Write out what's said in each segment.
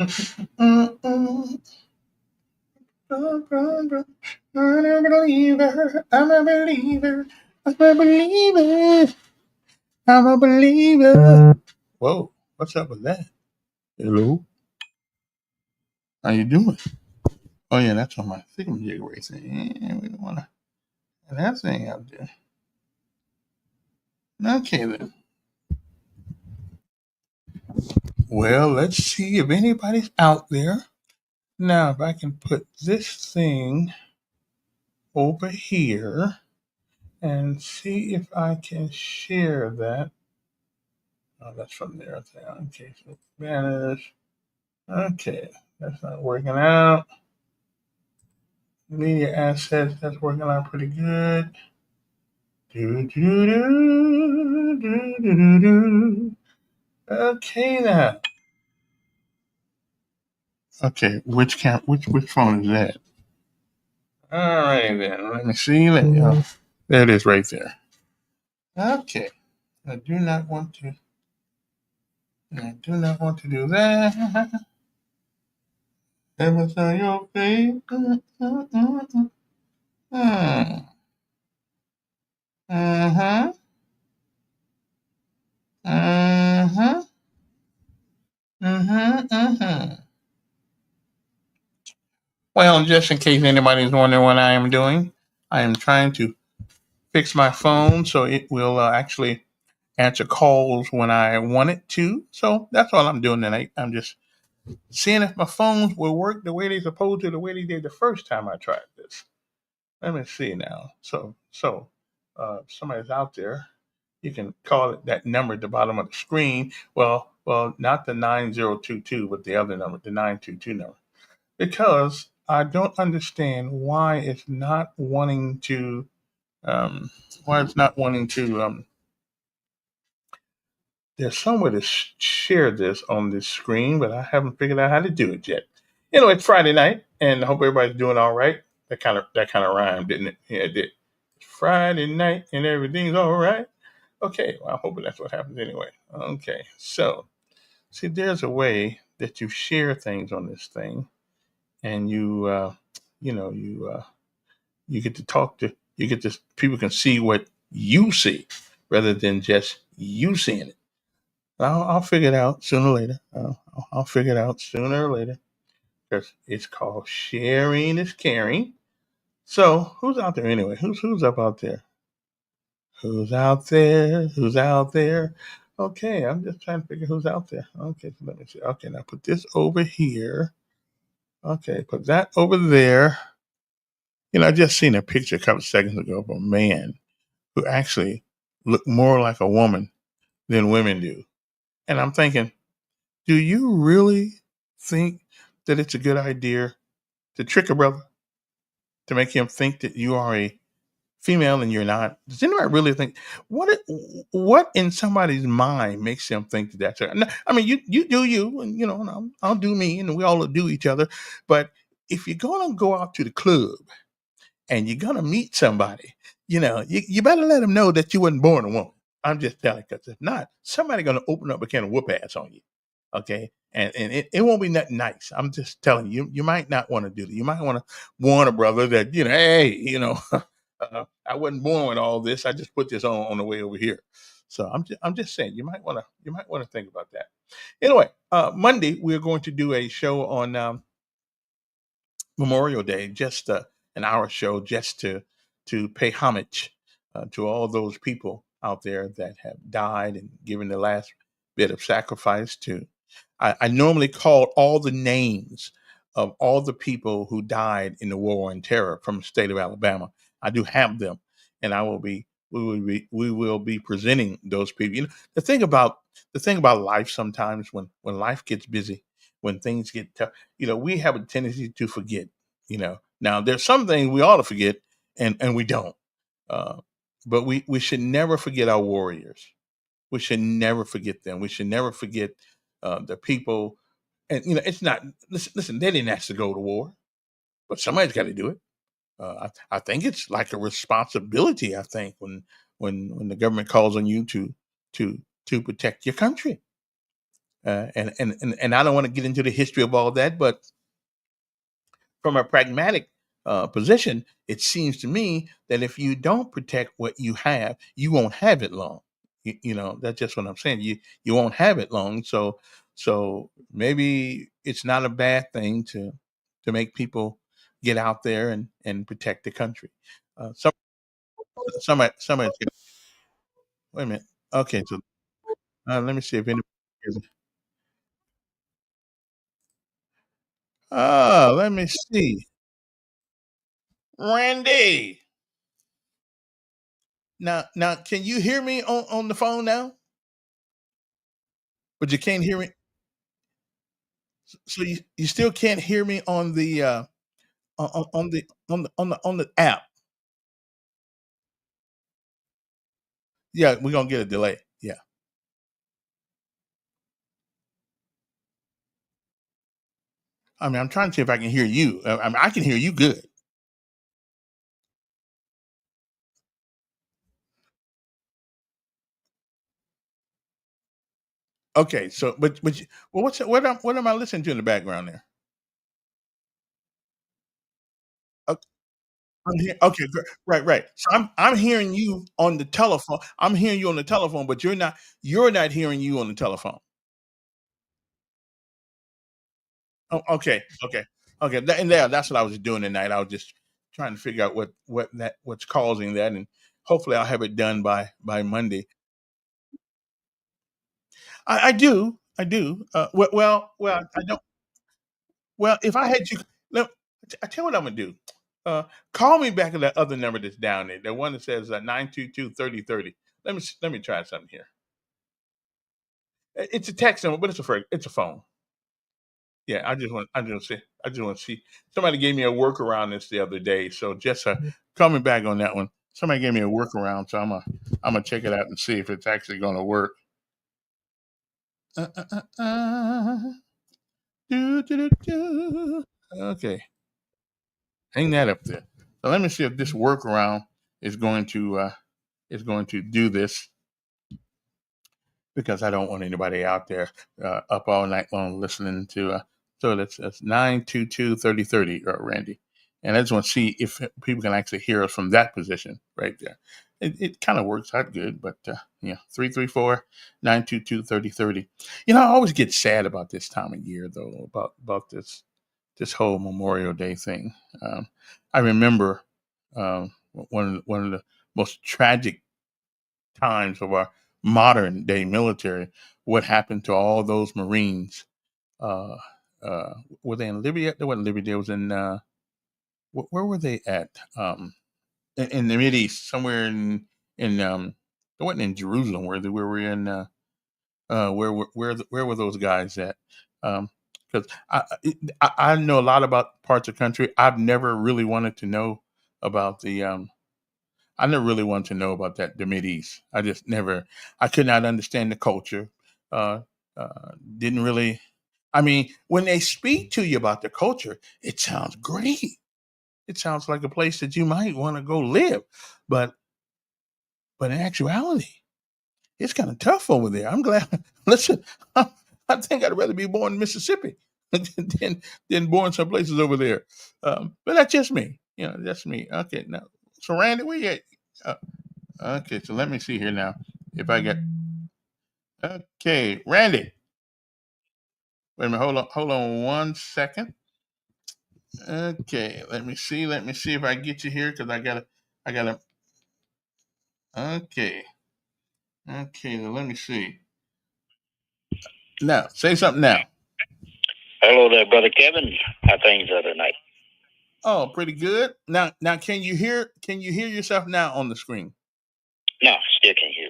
I'm a believer. I'm a believer. I'm a believer. I'm a believer. Whoa, what's up with that? Hello, how you doing? Oh yeah, that's on my thingamajig racing. Yeah, we don't want to have that thing out there. Okay then. Well, let's see if anybody's out there. Now, if I can put this thing over here and see if I can share that. Oh, that's from there. Okay, so banners. Okay, that's not working out. Media assets, that's working out pretty good. Do, do, do, do, do, do. Okay now. Okay, which phone is that? All right then. Let me see. There it is right there. Okay. I do not want to. I do not want to do that. Ever saw your face? Mm-hmm. Mm-hmm. Mm-hmm. Mm-hmm. Mm-hmm. Well, just in case anybody's wondering what I am doing, I am trying to fix my phone so it will actually answer calls when I want it to. So that's all I'm doing tonight. I'm just seeing if my phones will work the way they're supposed to, the way they did the first time I tried this. Let me see now. Somebody's out there. You can call it that number at the bottom of the screen. Well, not the 9022, but the other number, the 922 number. Because I don't understand why it's not wanting to why it's not wanting to there's some way to share this on this screen, but I haven't figured out how to do it yet. Anyway, it's Friday night, and I hope everybody's doing all right. That kind of rhymed, didn't it? Yeah, it did. It's Friday night, and everything's all right. Okay, well, I'm hoping that's what happens anyway. Okay, so see, there's a way that you share things on this thing, and you get to talk to, you get to, people can see what you see rather than just you seeing it. I'll figure it out sooner or later. I'll figure it out sooner or later because it's called sharing is caring. So who's out there anyway? Who's up out there? Who's out there? Who's out there? Okay, I'm just trying to figure who's out there. Okay, so let me see. Okay, now put this over here. Okay, put that over there. I just seen a picture a couple seconds ago of a man who actually looked more like a woman than women do. And I'm thinking, do you really think that it's a good idea to trick a brother to make him think that you are a female and you're not? Does anybody really think what in somebody's mind makes them think that that's a, no, I mean, you do you, and and I'll do me, and we all do each other. But if you're gonna go out to the club and you're gonna meet somebody, you better let them know that you wasn't born a woman. I'm just telling, because if not, somebody gonna open up a can of whoop ass on you. Okay, and it won't be nothing nice. I'm just telling you, you might not want to do that. You might want to warn a brother that hey, I wasn't born with all this. I just put this on the way over here. So I'm just saying, you might want to think about that. Anyway, Monday we're going to do a show on Memorial Day, just an hour show, just to pay homage to all those people out there that have died and given the last bit of sacrifice to. I normally call all the names of all the people who died in the war on terror from the state of Alabama. I do have them, and we will be presenting those people. The thing about life, sometimes when life gets busy, when things get tough, we have a tendency to forget. Now there's some things we ought to forget, and we don't. Uh, but we should never forget our warriors. We should never forget them. We should never forget the people. And it's not. Listen, they didn't ask to go to war, but somebody's got to do it. I think it's like a responsibility. I think when the government calls on you to to protect your country. And I don't want to get into the history of all that, but from a pragmatic position, it seems to me that if you don't protect what you have, you won't have it long. That's just what I'm saying. You won't have it long. So maybe it's not a bad thing to make people get out there and protect the country. Somebody. Wait a minute. Okay, so let me see if anybody. Let me see. Randy. Now, can you hear me on the phone now? But you can't hear me. So you still can't hear me on the on the app. Yeah, we're gonna get a delay. Yeah. I mean, I'm trying to see if I can hear you. I mean, I can hear you good. Okay, so well, what am I listening to in the background there? Okay, okay, right, right. So I'm hearing you on the telephone. I'm hearing you on the telephone, but you're not hearing you on the telephone. Oh, okay, okay, okay. That's what I was doing tonight. I was just trying to figure out what's causing that, and hopefully I'll have it done by Monday. I do, I do. Well, I don't. Well, if I had you, look, I tell you what I'm gonna do. Uh, Call me back at that other number that's down there, the one that says 922-3030. Let me try something here. It's a text number, but it's a phone. Yeah, I just want to see. Somebody gave me a workaround this the other day, so just coming back on that one. Somebody gave me a workaround, so I'm gonna check it out and see if it's actually gonna work. Uh, uh, uh, uh. Do, do, do, do. Okay, hang that up there. So let me see if this workaround is going to do this, because I don't want anybody out there up all night long listening to. So that's 922-3030, Randy, and I just want to see if people can actually hear us from that position right there. It kind of works out good, but 334-922-3030. I always get sad about this time of year, though, about this whole Memorial Day thing. I remember one of the most tragic times of our modern day military, what happened to all those Marines. Uh, were they in Libya? They weren't Libya. They was in where were they at? In the Mid East, somewhere in they wasn't in Jerusalem. Where were in where were those guys at? Because I know a lot about parts of the country. I've never really wanted to know about the I never really wanted to know about the Mid East. I just never, I could not understand the culture. Uh, didn't really, I mean, when they speak to you about the culture, it sounds great. It sounds like a place that you might want to go live. But, but in actuality, it's kind of tough over there. I'm glad. Listen, I think I'd rather be born in Mississippi than born some places over there. But that's just me. That's me. Okay, now, so Randy, where you at? Okay, so let me see here now. If I get okay, Randy. Wait a minute. Hold on 1 second. Okay, let me see. Let me see if I get you here because I gotta. Okay, okay. Let me see. Now, say something now. Hello there, brother Kevin. How things are tonight? Oh, pretty good. Now, can you hear? Can you hear yourself now on the screen? No, still can't hear.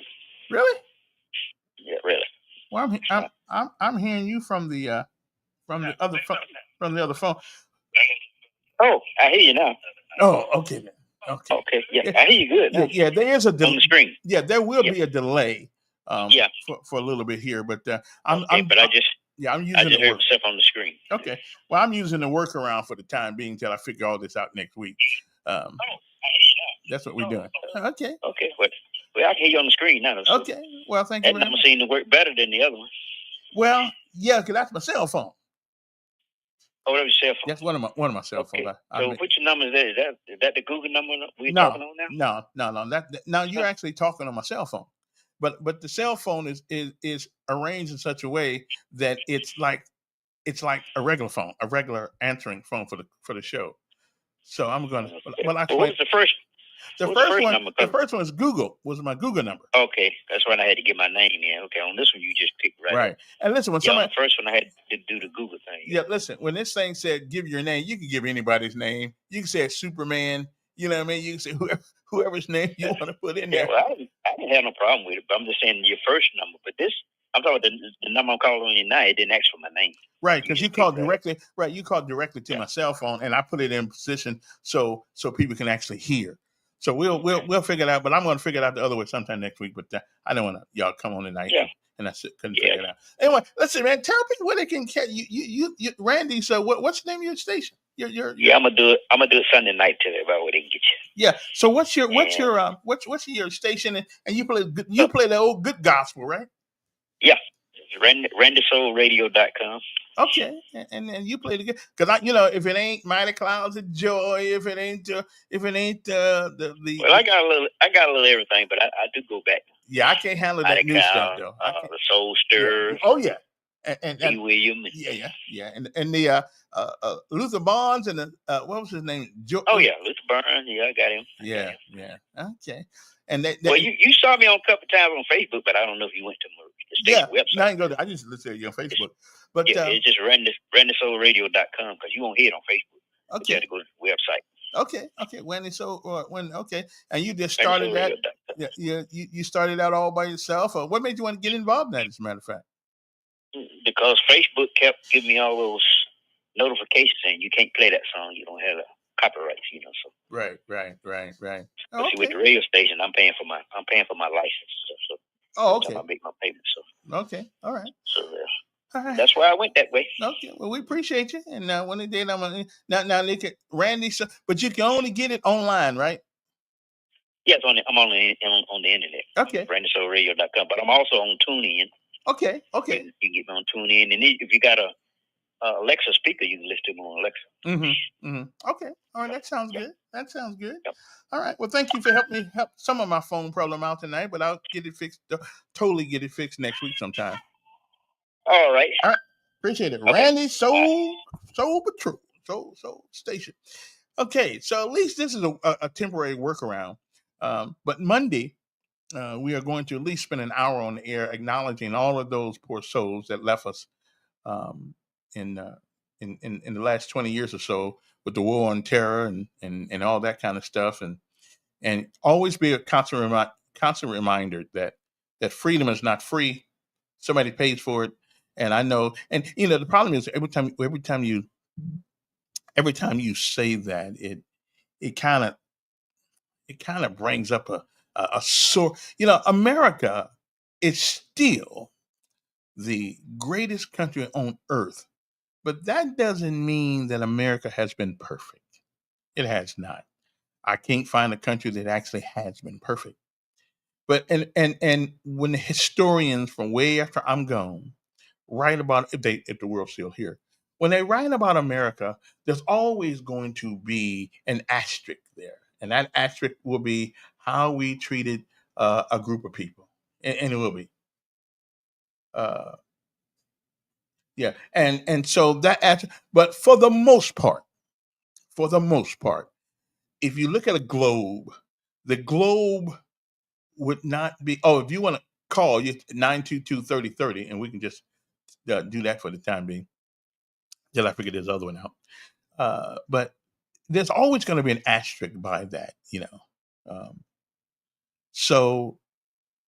Really? Yeah, really. Well, I'm hearing you from the other from the other phone. Oh, I hear you now. Oh, okay then. Okay. Okay, yeah, I hear you good now. Yeah, there is a On the screen. Yeah, there will Yep. be a delay. Yeah. For a little bit here, but I'm using I just heard myself on the screen. Okay. Well, I'm using the workaround for the time being till I figure all this out next week. I hear you now. That's what we're doing. Okay. Okay, well, I can hear you on the screen now. So Okay. Well, thank you that very number much. seemed to work better than the other one. Well, Yeah, because that's my cell phone. Oh, that was your cell phone. That's one of my cell phones. Okay. So which number is that? Is that the Google number we're No, talking on now? no. Now you're actually talking on my cell phone, but the cell phone is arranged in such a way that it's like a regular phone, a regular answering phone for the show. So I'm gonna. Okay. Well, What actually, was the first? the What was first one, number? the first one is Google. Was my Google number. Okay, that's when I had to get my name in. Okay, on this one you just picked right. And listen, when Yeah, on somebody, the first one I had to do the Google thing. yeah, listen, when this thing said give your name, you can give anybody's name. You can say it's Superman. You know what I mean? You can say whoever's name you want to put in Yeah, there. well, I didn't have no problem with it, but I'm just saying your first number. But this, I'm talking about the number I'm calling on you now. It didn't ask for my name. Right, because you just called picked directly. Right, you called directly to my cell phone, and I put it in position so people can actually hear. So we'll figure it out. But I'm going to figure it out the other way sometime next week. But I don't want to y'all come on tonight. Yeah. And I couldn't figure it out. Anyway, listen, man. Tell people where they can catch you, Randy. So what's the name of your station? Your Yeah, I'm gonna do it Sunday night till everybody where they can get you. Yeah. So what's your station? And you play the old good gospel, right? Yeah. RandySoulRadio.com. Okay, and you play the good because if it ain't Mighty Clouds of Joy, if it ain't the well, I got a little everything, but I do go back. Yeah, I can't handle that new stuff though. The Soul Stirrers. Yeah. Oh yeah, and D. Williams. Yeah, and the Luther Barnes and the what was his name? Luther Barnes. Yeah, I got him. Yeah. Okay, and well, you saw me on a couple times on Facebook, but I don't know if you went to the station website. No, I didn't go there. I just listened to you on Facebook. But it's just RandySoulRadio.com because you won't hear it on Facebook. Okay. You have to go to the website. Okay. Okay. And you just started that. Yeah. You started out all by yourself. Or what made you want to get involved in that? As a matter of fact, because Facebook kept giving me all those notifications saying you can't play that song. You don't have the copyrights. So. Right. Okay. See, with the radio station, I'm paying for my license. So okay. I make my payments. So. Okay. All right. So. That's why I went that way. Okay, well, we appreciate you. And when they did, I'm gonna now look at Randy. So, but you can only get it online, right? Yes, I'm on the internet. Okay. RandySoulRadio.com, but I'm also on TuneIn. Okay. You can get me on TuneIn, and if you got a Alexa speaker, you can listen to me on Alexa. Okay. All right. That sounds good. Yep. All right. Well, thank you for helping me help some of my phone problem out tonight, but I'll get it fixed. Totally get it fixed next week sometime. All right. Appreciate it. Okay. Randy Soul Patrol. Soul Station. Okay. So at least this is a temporary workaround. But Monday, we are going to at least spend an hour on the air acknowledging all of those poor souls that left us in the last 20 years or so with the war on terror and all that kind of stuff. And always be a constant reminder that freedom is not free. Somebody pays for it. And I know, and the problem is every time you say that, it kind of brings up a sore. America is still the greatest country on earth, but that doesn't mean that America has been perfect. It has not. I can't find a country that actually has been perfect. But and when the historians from way after I'm gone write about, if the world's still here, when they write about America, there's always going to be an asterisk there, and that asterisk will be how we treated a group of people, and it will be, yeah, and so that, but for the most part, if you look at a globe, the globe would not be. Oh, if you want to call, you 922-3030, and we can just do that for the time being. Till I figure this other one out. But there's always going to be an asterisk by that, So,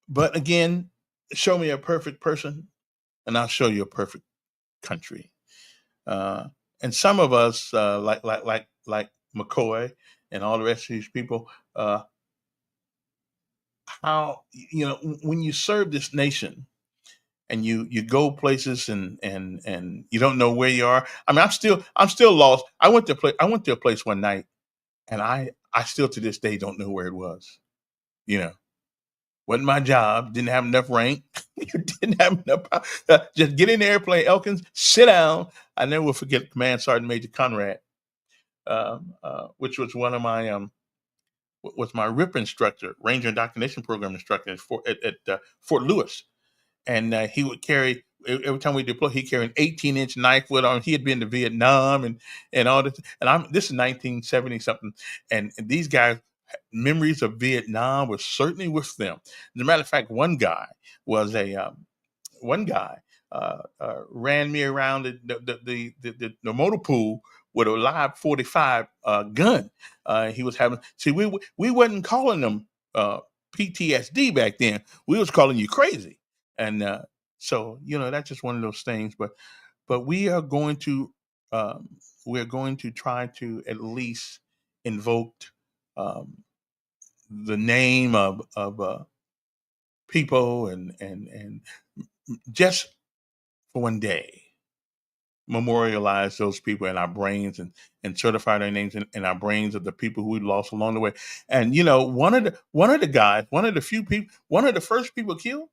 but again, show me a perfect person, and I'll show you a perfect country. And some of us, like McCoy and all the rest of these people, how when you serve this nation and you go places and you don't know where you are. I mean, I'm still lost. I went to a place one night, and I still to this day don't know where it was. Wasn't my job. Didn't have enough rank. Didn't have enough. Just get in the airplane, Elkins. Sit down. I never will forget Command Sergeant Major Conrad, which was one of my was my RIP instructor, Ranger Indoctrination Program instructor at Fort Lewis, and he would carry every time we deployed. He carried an 18-inch knife with him. He had been to Vietnam and all this. And this is 1970 something, and these guys memories of Vietnam were certainly with them. As a matter of fact, was a one guy ran me around the motor pool with a live 45 gun. He was having. See, we wasn't calling them PTSD back then. We was calling you crazy, and so that's just one of those things. But we're going to try to at least invoke um, the name of people and just for one day memorialize those people in our brains and certify their names in our brains of the people who we lost along the way. And one of the guys, one of the few people, one of the first people killed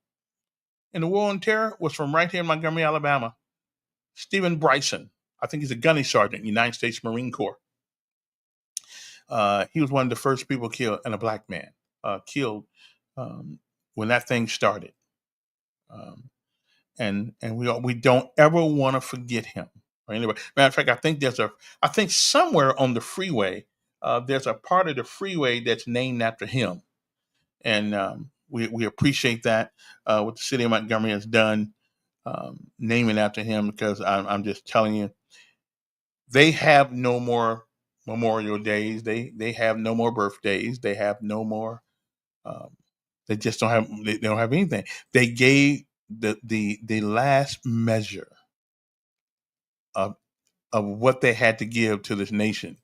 in the war on terror was from right here in Montgomery, Alabama. Stephen Bryson. I think he's a gunny sergeant in the United States Marine Corps. He was one of the first people killed, and a black man killed when that thing started. And we don't ever want to forget him. Or anyway, matter of fact, I think somewhere on the freeway, there's a part of the freeway that's named after him, and we appreciate that what the city of Montgomery has done, naming after him, because I'm just telling you, they have no more Memorial Days. They have no more birthdays. They have no more. They just don't have. They don't have anything. They gave the last measure of what they had to give to this nation,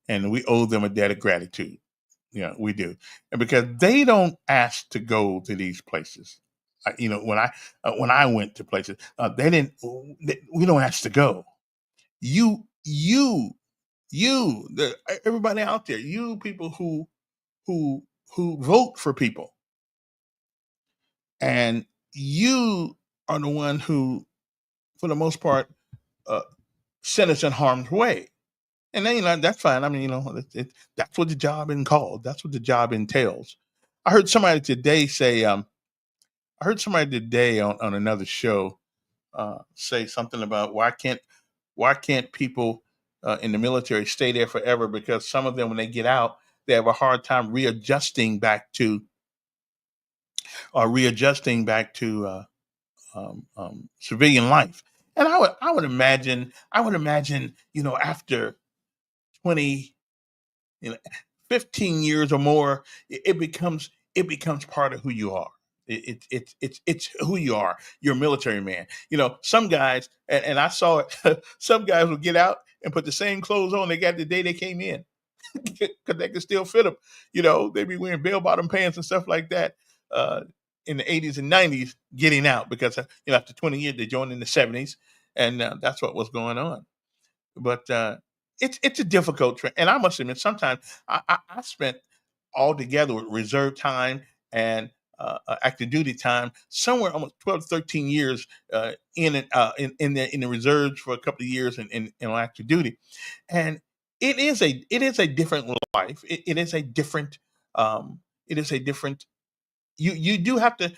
and we owe them a debt of gratitude. We do, and because they don't ask to go to these places. When I went to places, they didn't. We don't ask to go. You, everybody out there, you people who vote for people, and you are the one who, for the most part, sent us in harm's way. And then that's fine. I mean, that's what the job is called. That's what the job entails. I heard somebody today say. I heard somebody today on another show say something about why can't people in the military stay there forever, because some of them, when they get out, they have a hard time readjusting back to civilian life. And I would imagine after 20, 15 years or more, it becomes part of who you are. It's who you are. You're a military man. Some guys, and I saw it. Some guys will get out and put the same clothes on they got the day they came in, because they can still fit them. They be wearing bell bottom pants and stuff like that in the 80s and 90s, getting out because after 20 years they joined in the 70s, and that's what was going on. But it's a difficult trend, and I must admit, sometimes I spent altogether with reserve time and active duty time somewhere almost 12 to 13 years in the reserves for a couple of years in active duty, and it is a different life. It is a different you do have to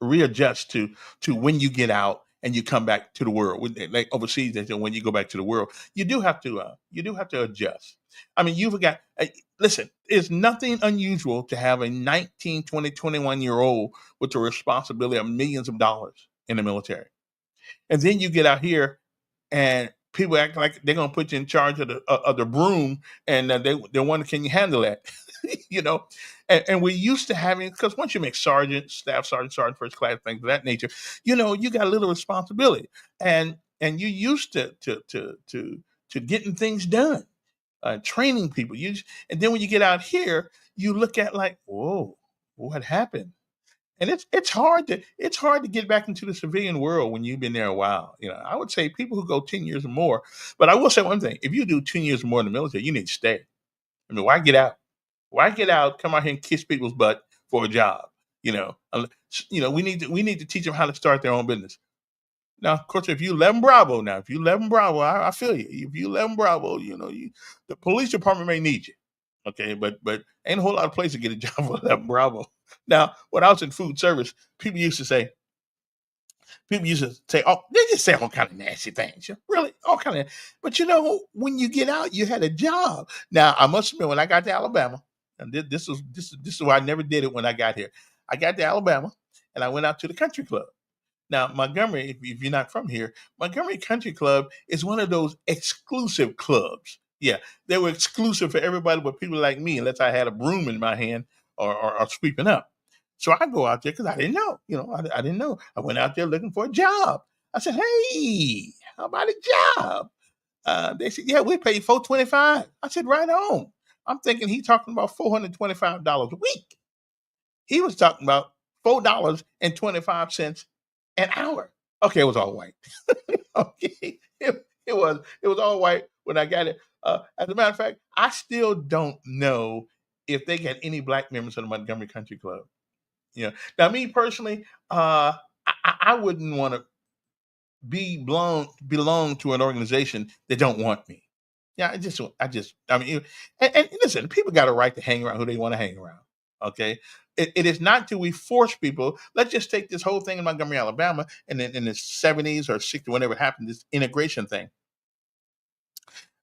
readjust to when you get out and you come back to the world. Like overseas, they say when you go back to the world, you do have to adjust. I mean, you've got listen. It's nothing unusual to have a 19, 20, 21-year-old with the responsibility of millions of dollars in the military, and then you get out here and people act like they're gonna put you in charge of the broom, and they wonder, can you handle that? you know, and we're used to having, because once you make sergeant, staff sergeant, first class, things of that nature, you got a little responsibility, and you're used to getting things done, training people. And then when you get out here, you look at like, whoa, what happened? And it's hard to get back into the civilian world when you've been there a while. I would say people who go 10 years or more. But I will say one thing: if you do 10 years or more in the military, you need to stay. I mean, why get out? Why get out, come out here and kiss people's butt for a job? You know, we need to teach them how to start their own business. Now, of course, if you 11 Bravo, if you 11 Bravo, I feel you. If you 11 Bravo, the police department may need you. Okay, but ain't a whole lot of places to get a job for 11 Bravo. Now, when I was in food service, people used to say, oh, they just say all kind of nasty things. Really, all kind of. But when you get out, you had a job. Now, I must admit, when I got to Alabama, and this is why I never did it when I got here. I got to Alabama, and I went out to the country club. Now, Montgomery, if you're not from here, Montgomery Country Club is one of those exclusive clubs. Yeah, they were exclusive for everybody but people like me, unless I had a broom in my hand or sweeping up. So I go out there because I didn't know. I didn't know. I went out there looking for a job. I said, "Hey, how about a job?" They said, "Yeah, we pay you $425." I said, "Right on." I'm thinking he talking about $425 a week. He was talking about $4.25 an hour. Okay, it was all white. Okay, it was all white when I got it. As a matter of fact, I still don't know if they got any black members of the Montgomery Country Club. Now me personally, I wouldn't want to belong to an organization that don't want me. Yeah, I mean, and listen, people got a right to hang around who they want to hang around. Okay, it is not till we force people. Let's just take this whole thing in Montgomery, Alabama, and then in the 70s or 60s, whenever it happened, this integration thing.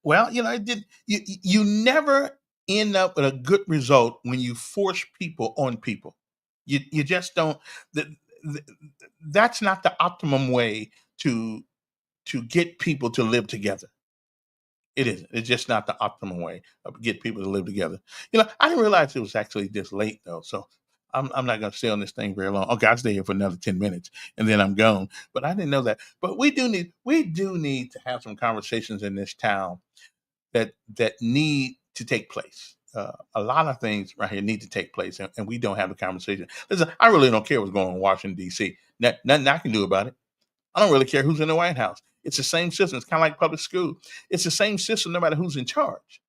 Well, it did. You never end up with a good result when you force people on people. You just don't. th- th- that's not the optimum way to get people to live together. It isn't. It's just not the optimum way of get people to live together. I didn't realize it was actually this late though, so I'm not going to stay on this thing very long. Okay, I'll stay here for another 10 minutes and then I'm gone. But I didn't know that. But we do need to have some conversations in this town that need to take place. A lot of things right here need to take place, and we don't have the conversation. Listen, I really don't care what's going on in Washington D.C. Nothing I can do about it. I don't really care who's in the White House. It's the same system. It's kind of like public school. It's the same system no matter who's in charge.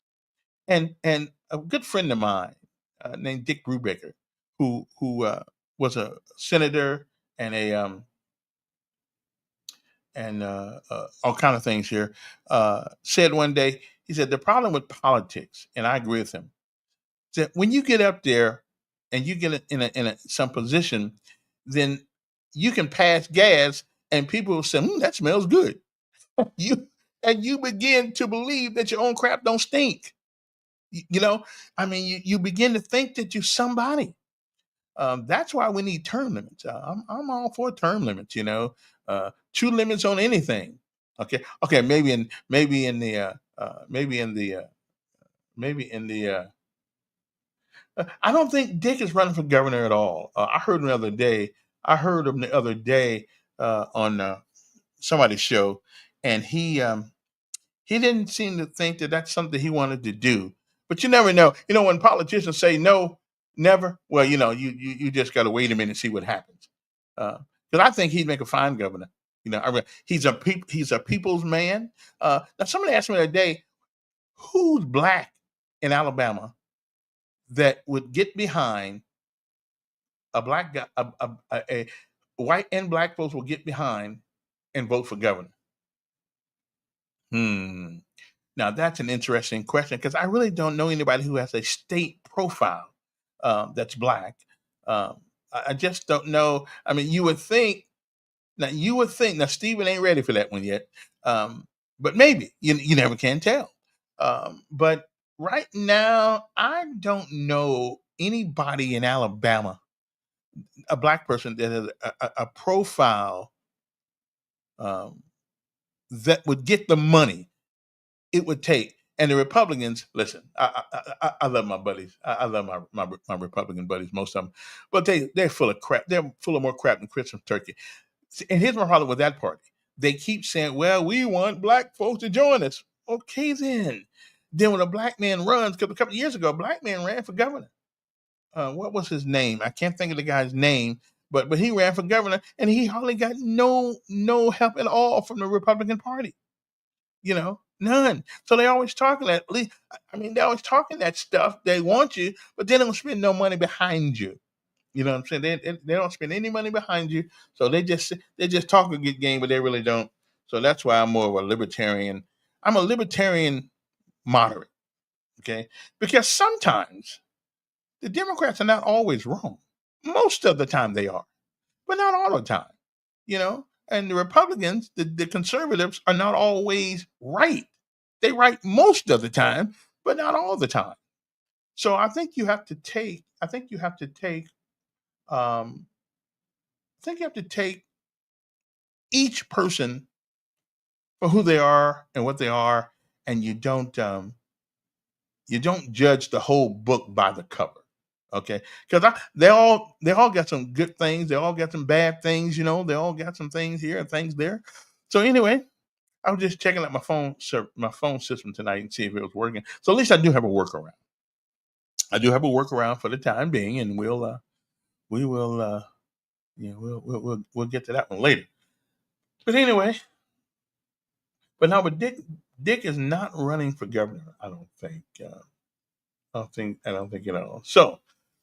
And a good friend of mine named Dick Brubaker, who was a senator and a all kind of things here, said one day, he said, the problem with politics, and I agree with him, is that when you get up there and you get in some position, then you can pass gas and people will say, that smells good. You and you begin to believe that your own crap don't stink. I mean, you begin to think that you're somebody. That's why we need term limits. I'm all for term limits. Two limits on anything. Okay. Maybe in the I don't think Dick is running for governor at all. I heard him the other day on somebody's show, and he didn't seem to think that that's something he wanted to do. But you never know. When politicians say no, never. Well, you just got to wait a minute and see what happens. Because I think he'd make a fine governor. He's a people's man. Now somebody asked me the other day, who's black in Alabama that would get behind a black guy, a white and black folks will get behind and vote for governor. Now that's an interesting question because I really don't know anybody who has a state profile that's black. I just don't know. I mean, you would think. Now Stephen ain't ready for that one yet, but maybe you never can tell. But right now, I don't know anybody in Alabama, a black person that has a profile that would get the money it would take. And the Republicans, listen, I love my buddies. I love my Republican buddies, most of them, but they're full of crap. They're full of more crap than Christmas turkey. And here's my problem with that party. They keep saying, well, we want black folks to join us. Okay, then. Then when a black man runs, because a couple of years ago, a black man ran for governor. What was his name? I can't think of the guy's name, but he ran for governor and he hardly got no help at all from the Republican Party. None. So they always talking that. I mean, they always talking that stuff. They want you, but they don't spend no money behind you. You know what I'm saying? They don't spend any money behind you. So they just talk a good game, but they really don't. So that's why I'm more of a libertarian. I'm a libertarian moderate. Okay, because sometimes the Democrats are not always wrong. Most of the time they are, but not all the time. You know, and the Republicans, the conservatives, are not always right. They right most of the time, but not all the time. So I think you have to take. I think you have to take. Um, I think you have to take each person for who they are and what they are, and you don't judge the whole book by the cover. Okay, because they all got some good things, they all got some bad things, they all got some things here and things there. So anyway, I was just checking out my phone system tonight and see if it was working. So at least I do have a workaround. I do have a workaround for the time being, and we will we'll get to that one later. But anyway, but Dick is not running for governor. I don't think. I don't think at all.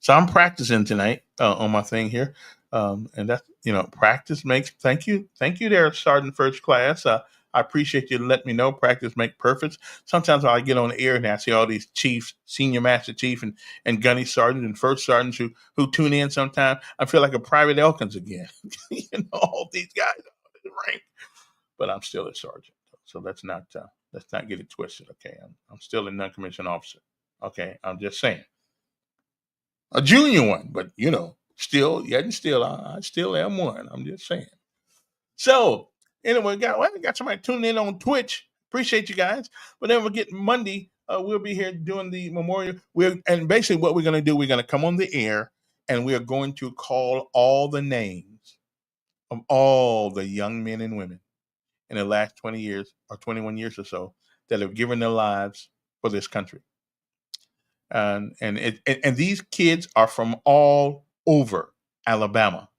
So I'm practicing tonight on my thing here, and that's practice makes. Thank you there, Sergeant First Class. I appreciate you letting me know. Practice make perfect. Sometimes I get on the air and I see all these chiefs, senior master chief, and gunny sergeant and first sergeants who tune in. Sometimes I feel like a Private Elkins again. All these guys are in the rank, but I'm still a sergeant. So let's not get it twisted. Okay, I'm still a non-commissioned officer. Okay, I'm just saying a junior one, but still, yet and still, I still am one. I'm just saying. So anyway, we got somebody tuning in on Twitch. Appreciate you guys. But then we'll get Monday. We'll be here doing the memorial. And basically what we're going to do, we're going to come on the air and we are going to call all the names of all the young men and women in the last 20 years or 21 years or so that have given their lives for this country. And these kids are from all over Alabama.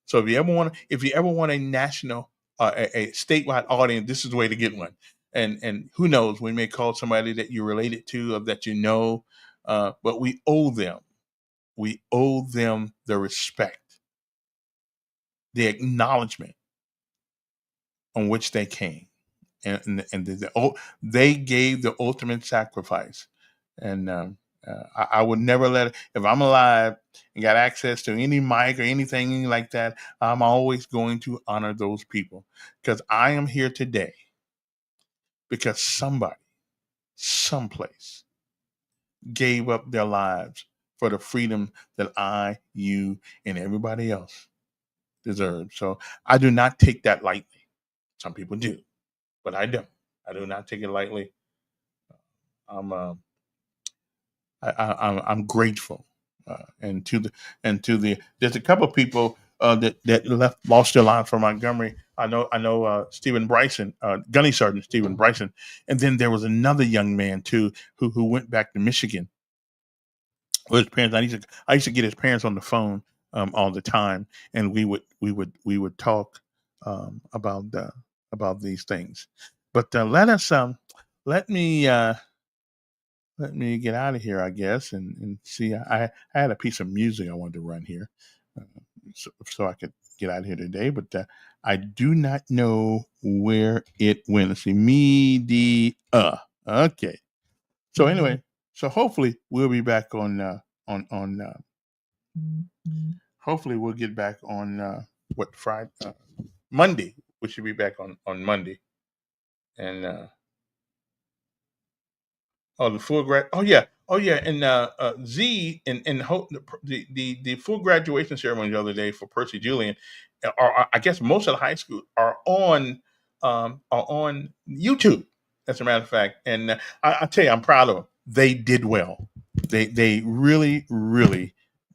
So if you ever want a national, a statewide audience, this is the way to get one. And who knows, we may call somebody that you're related to or that you know, but we owe them the respect, the acknowledgement on which they came, they gave the ultimate sacrifice, and I would never let it, if I'm alive and got access to any mic or anything like that. I'm always going to honor those people because I am here today because somebody, someplace, gave up their lives for the freedom that you, and everybody else deserve. So I do not take that lightly. Some people do, but I don't. I do not take it lightly. I'm I'm grateful, and to the there's a couple of people that lost their lives for Montgomery. I know Stephen Bryson, Gunny Sergeant Stephen Bryson, and then there was another young man too who went back to Michigan with his parents. I used to get his parents on the phone all the time, and we would talk about these things. But let me. Let me get out of here, I guess, and see. I had a piece of music I wanted to run here, uh, so I could get out of here today, but I do not know where it went. Let's see, media. Okay. So anyway, so hopefully we'll be back on. Hopefully we'll get back on what Friday, Monday. We should be back on Monday, and oh, the full grad. Oh yeah. Oh yeah. And Z and the full graduation ceremony the other day for Percy Julian, I guess most of the high school are on YouTube. As a matter of fact, and I tell you, I'm proud of them. They did well. They really really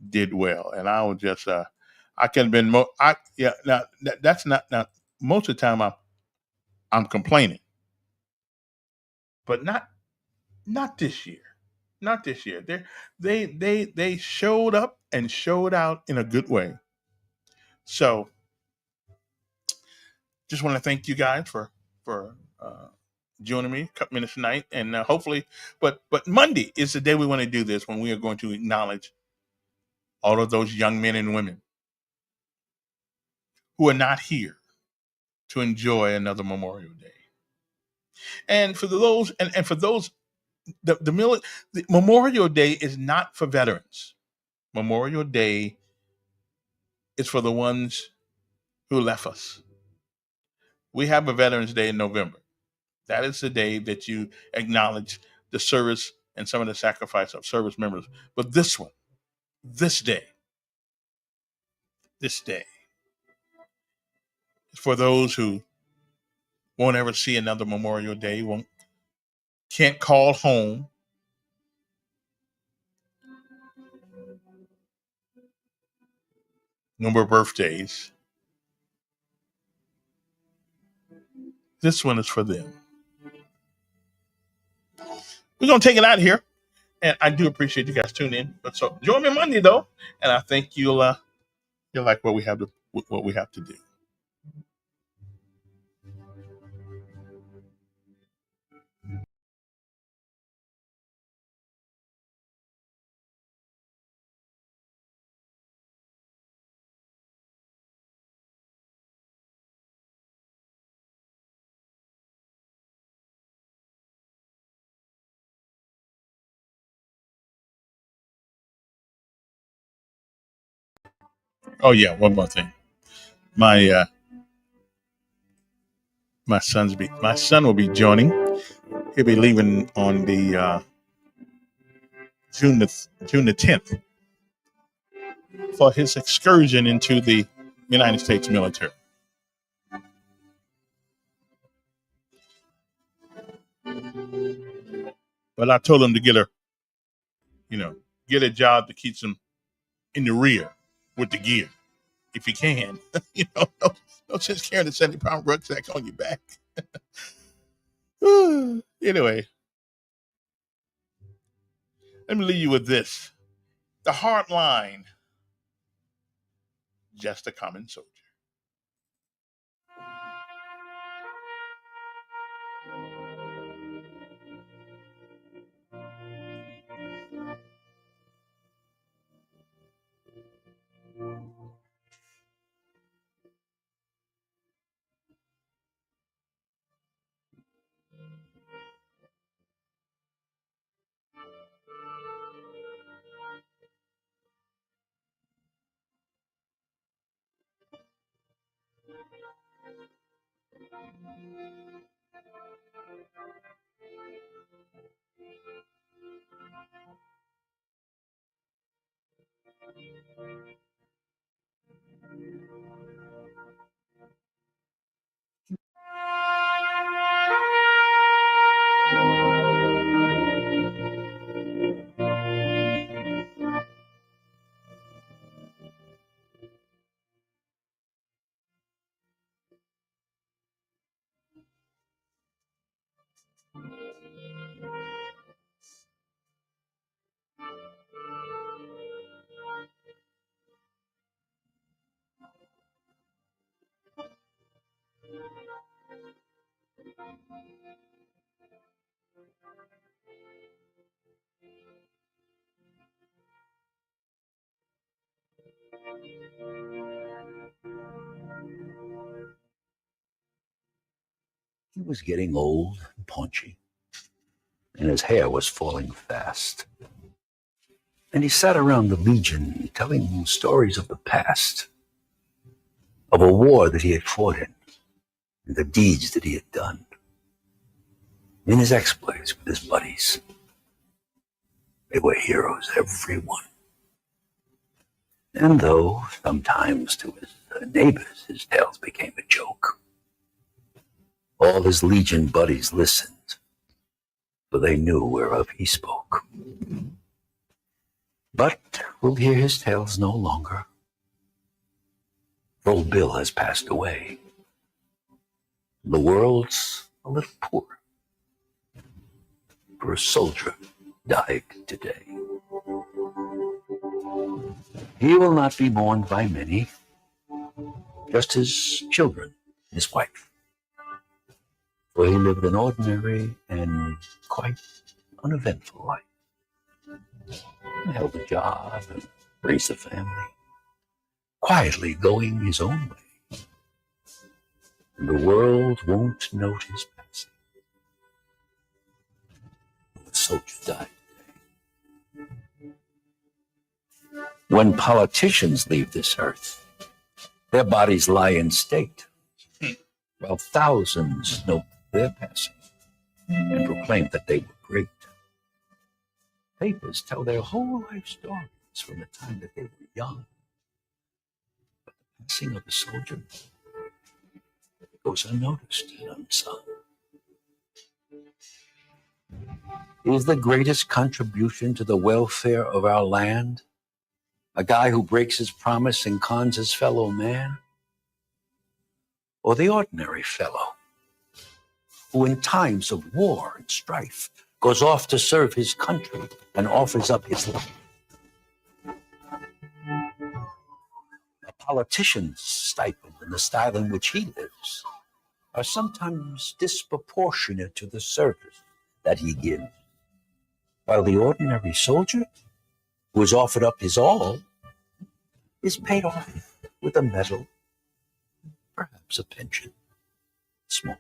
did well, and I was just I could have been more. I Yeah. Now that's not now. Most of the time I'm complaining, but not this year. Not this year. They showed up and showed out in a good way. So just want to thank you guys for joining me a couple minutes tonight, and hopefully, but Monday is the day we want to do this, when we are going to acknowledge all of those young men and women who are not here to enjoy another Memorial Day. And for those, and for those, the Memorial Day is not for veterans. Memorial Day is for the ones who left us. We have a Veterans Day in November. That is the day that you acknowledge the service and some of the sacrifice of service members. But this one, this day is for those who won't ever see another Memorial Day, can't call home, no more birthdays. This one is for them. We're gonna take it out of here, and I do appreciate you guys tuning in. But so join me Monday though, and I think you'll like what we have to do. Oh yeah, one more thing. My my son will be joining. He'll be leaving on the June the 10th for his excursion into the United States military. But I told him to get a job that keeps him in the rear with the gear, if he can. No sense carrying a 70-pound rucksack on your back. Anyway, let me leave you with this. The hard line, just a common soldier. He was getting old and paunchy, and his hair was falling fast. And he sat around the Legion telling stories of the past, of a war that he had fought in, and the deeds that he had done, in his exploits with his buddies. They were heroes, every one. And though sometimes to his neighbors his tales became a joke, all his Legion buddies listened, for they knew whereof he spoke. But we'll hear his tales no longer. Old Bill has passed away. The world's a little poor, for a soldier died today. He will not be mourned by many, just his children, his wife. where he lived an ordinary and quite uneventful life. He held a job and raised a family, quietly going his own way. And the world won't note his passing. The soldier died. When politicians leave this earth, their bodies lie in state, while thousands note their passing and proclaim that they were great. Papers tell their whole life stories from the time that they were young. But the passing of a soldier goes unnoticed and unsung. Is the greatest contribution to the welfare of our land a guy who breaks his promise and cons his fellow man? Or the ordinary fellow who in times of war and strife goes off to serve his country and offers up his life? A politician's stipend and the style in which he lives are sometimes disproportionate to the service that he gives, while the ordinary soldier who has offered up his all is paid off with a medal, perhaps a pension, small.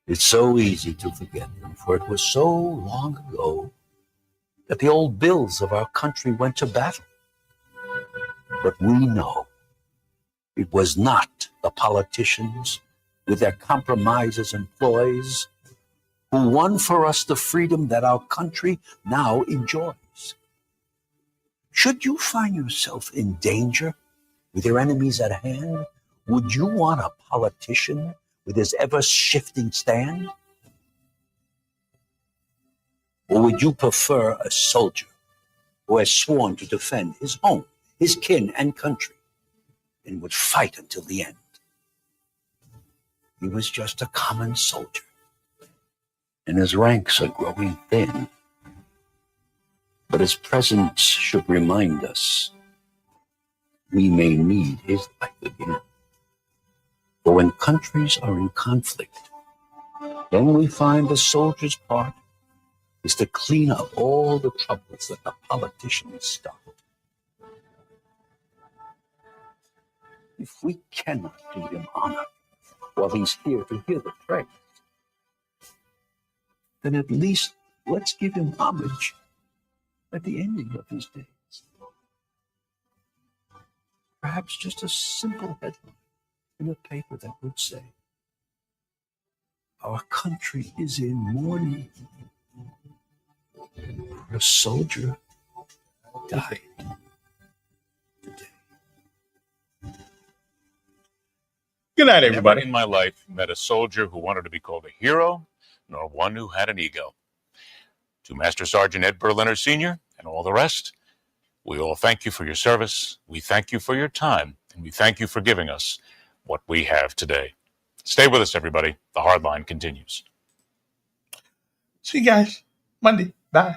It's so easy to forget them, for it was so long ago that the old bills of our country went to battle. But we know it was not the politicians with their compromises and ploys who won for us the freedom that our country now enjoys. Should you find yourself in danger with your enemies at hand, would you want a politician with his ever-shifting stand? Or would you prefer a soldier who has sworn to defend his home, his kin, and country, and would fight until the end? He was just a common soldier, and his ranks are growing thin. But his presence should remind us we may need his life again. For when countries are in conflict, then we find the soldier's part is to clean up all the troubles that the politicians start. If we cannot do him honor while he's here to hear the praise, then at least let's give him homage at the ending of his days. Perhaps just a simple headline in a paper that would say, "Our country is in mourning. A soldier died today." Good night, Never everybody. in my life met a soldier who wanted to be called a hero, nor one who had an ego. To Master Sergeant Ed Berliner Sr. and all the rest, we all thank you for your service, we thank you for your time, and we thank you for giving us what we have today. Stay with us, everybody. The Hardline continues. See you guys Monday. Bye.